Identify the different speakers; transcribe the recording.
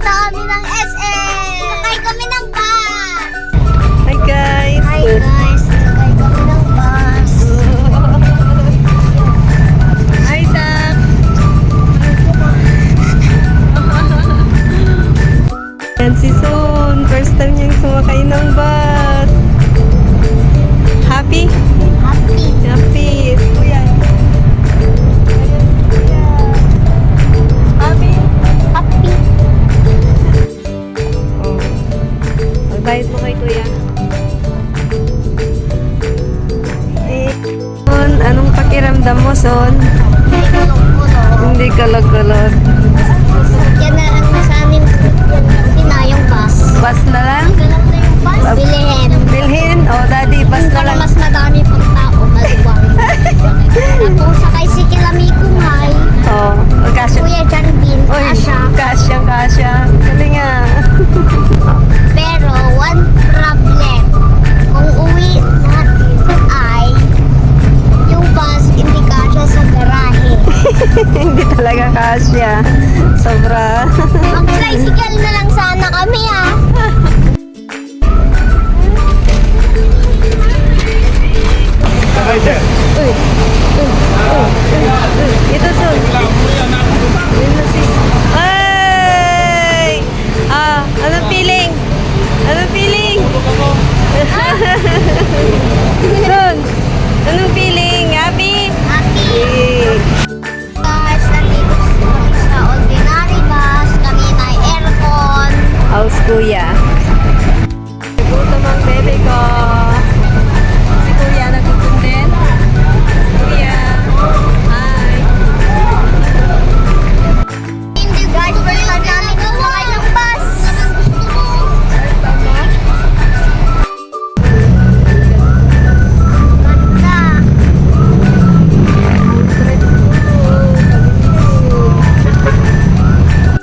Speaker 1: Punta kami ng SM! Sakay kami ng bus!
Speaker 2: Hi guys!
Speaker 1: Hi guys! Sakay kami ng bus!
Speaker 2: Hi Zach! Yan si Son. First time niyang sumakay ng bus. Happy?
Speaker 1: Happy!
Speaker 2: Happy. Kuya. Happy?
Speaker 1: Happy!
Speaker 2: Oh. Magbayad mo kay Kuya. Eh, Son, anong pakiramdam mo, Son?
Speaker 1: May kulong-kulong.
Speaker 2: Hindi kalog-kalog.
Speaker 1: Yan na lang sa amin. Hindi na yung bus.
Speaker 2: Bus na lang?
Speaker 1: Galang na yung bus. Bilhin.
Speaker 2: Bilhin? Oh, daddy, bus na
Speaker 1: Para
Speaker 2: lang.
Speaker 1: mas madami pang tao. Maluwang. Tapos sakay si Kilamico May.
Speaker 2: Oh, magkasya.
Speaker 1: Kuya Janbin.
Speaker 2: Uy,
Speaker 1: Asya.
Speaker 2: kasya. Galing nga.
Speaker 1: Pero one problem. Kung uwi natin ay yung bus hindi kasya sa garahe.
Speaker 2: Hindi talaga kasya. Sobra.
Speaker 1: Mag-tricycle na lang sana kami ah.
Speaker 2: Ito, Son.